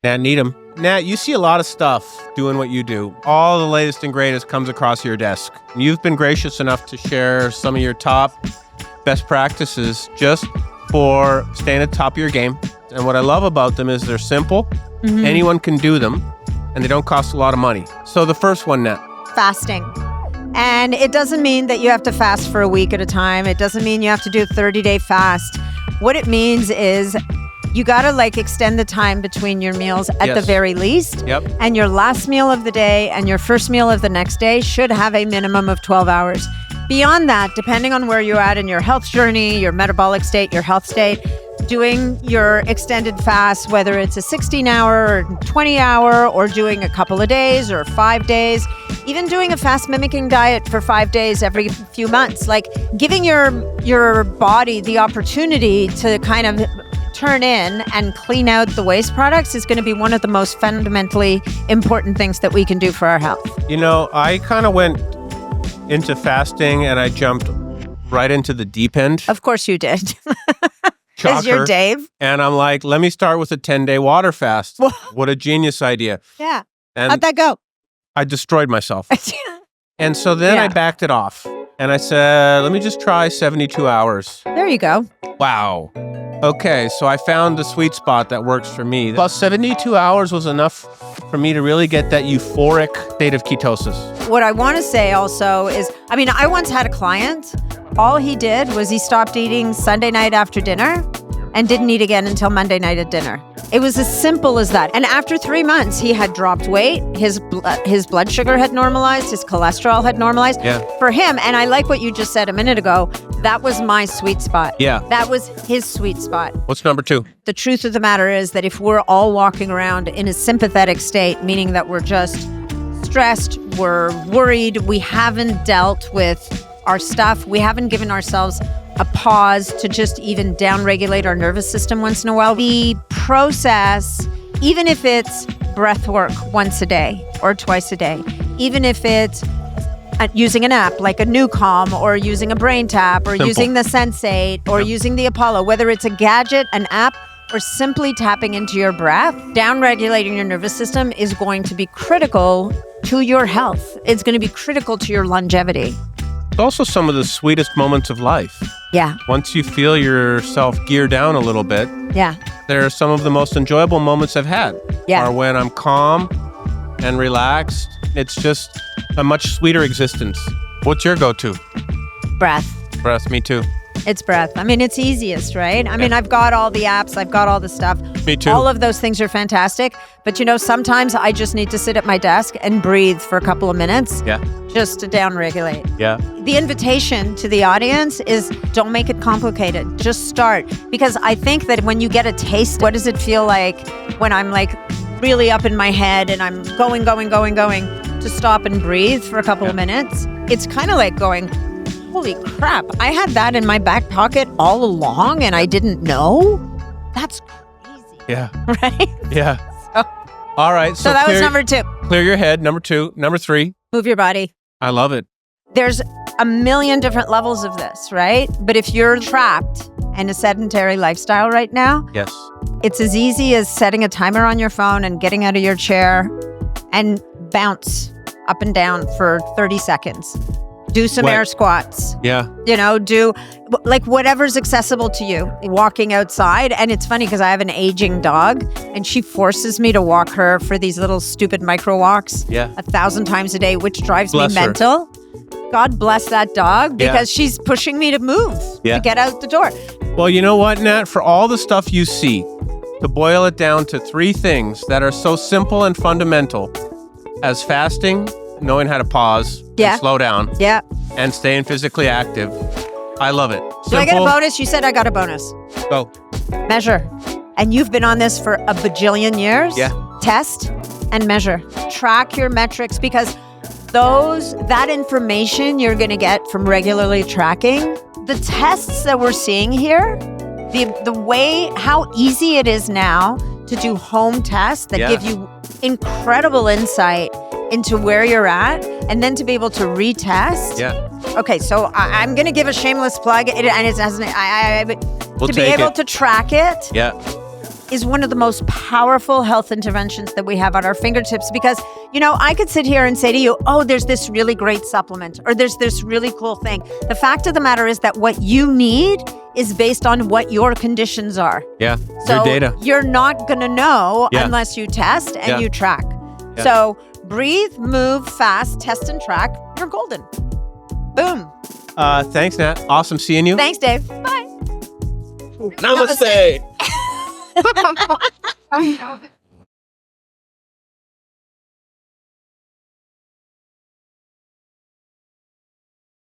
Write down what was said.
Nat Niddam. Nat, you see a lot of stuff doing what you do. All the latest and greatest comes across your desk. You've been gracious enough to share some of your top best practices just for staying at the top of your game. And what I love about them is they're simple. Mm-hmm. Anyone can do them, and they don't cost a lot of money. So the first one, Nat. Fasting. And it doesn't mean that you have to fast for a week at a time. It doesn't mean you have to do a 30-day fast. What it means is you got to extend the time between your meals at the very least. Yep. And your last meal of the day and your first meal of the next day should have a minimum of 12 hours. Beyond that, depending on where you're at in your health journey, your metabolic state, your health state, doing your extended fast, whether it's a 16-hour or 20-hour or doing a couple of days or 5 days, even doing a fast mimicking diet for 5 days every few months, giving your body the opportunity to kind of turn in and clean out the waste products is going to be one of the most fundamentally important things that we can do for our health. You know, I kind of went into fasting and I jumped right into the deep end. Of course you did. As you're Dave. And I'm like, let me start with a 10-day water fast. What a genius idea. Yeah. And how'd that go? I destroyed myself. And so then I backed it off. And I said, let me just try 72 hours. There you go. Wow. Okay, so I found the sweet spot that works for me. About 72 hours was enough for me to really get that euphoric state of ketosis. What I want to say also is, I once had a client, all he did was he stopped eating Sunday night after dinner and didn't eat again until Monday night at dinner. It was as simple as that. And after 3 months, he had dropped weight. His blood sugar had normalized. His cholesterol had normalized. Yeah. For him, and I like what you just said a minute ago, that was my sweet spot. Yeah. That was his sweet spot. What's number 2? The truth of the matter is that if we're all walking around in a sympathetic state, meaning that we're just stressed, we're worried, we haven't dealt with our stuff, we haven't given ourselves a pause to just even downregulate our nervous system once in a while. The process, even if it's breath work once a day or twice a day, even if it's using an app like a Newcom or using a Brain Tap or Simple. using the Sensate or using the Apollo, whether it's a gadget, an app, or simply tapping into your breath, downregulating your nervous system is going to be critical to your health. It's going to be critical to your longevity. It's also some of the sweetest moments of life. Yeah. Once you feel yourself gear down a little bit, Yeah. they're some of the most enjoyable moments I've had. Yeah. Are when I'm calm and relaxed. It's just a much sweeter existence. What's your go-to? Breath. Breath, me too. It's breath. It's easiest, right? I've got all the apps. I've got all the stuff. Me too. All of those things are fantastic. But, sometimes I just need to sit at my desk and breathe for a couple of minutes. Yeah. Just to downregulate. Yeah. The invitation to the audience is don't make it complicated. Just start. Because I think that when you get a taste, what does it feel like when I'm really up in my head and I'm going, to stop and breathe for a couple of minutes? It's kind of like going, holy crap, I had that in my back pocket all along and I didn't know? That's crazy. Yeah. Right? Yeah. So, all right. so that was number 2. Clear your head. Number 2. Number 3. Move your body. I love it. There's a million different levels of this, right? But if you're trapped in a sedentary lifestyle right now, Yes. it's as easy as setting a timer on your phone and getting out of your chair and bounce up and down for 30 seconds. Do some air squats. Yeah. Do whatever's accessible to you. Walking outside. And it's funny because I have an aging dog and she forces me to walk her for these little stupid micro walks 1,000 times a day, which drives me mental. God bless that dog because she's pushing me to move, to get out the door. Well, you know what, Nat? For all the stuff you see, to boil it down to 3 things that are so simple and fundamental as fasting, knowing how to pause, and slow down, and staying physically active. I love it. Simple. Do I get a bonus? You said I got a bonus. Go. Measure. And you've been on this for a bajillion years. Yeah. Test and measure. Track your metrics because that information you're going to get from regularly tracking, the tests that we're seeing here, the way, how easy it is now to do home tests that give you incredible insight into where you're at and then to be able to retest. Yeah. Okay, so I'm going to give a shameless plug and it hasn't, We'll to be able to track it. Yeah. is one of the most powerful health interventions that we have at our fingertips because, I could sit here and say to you, oh, there's this really great supplement or there's this really cool thing. The fact of the matter is that what you need is based on what your conditions are. Yeah, so your data. You're not going to know unless you test and you track. Yeah. So breathe, move, fast, test and track. You're golden. Boom. Thanks, Nat. Awesome seeing you. Thanks, Dave. Bye. Namaste.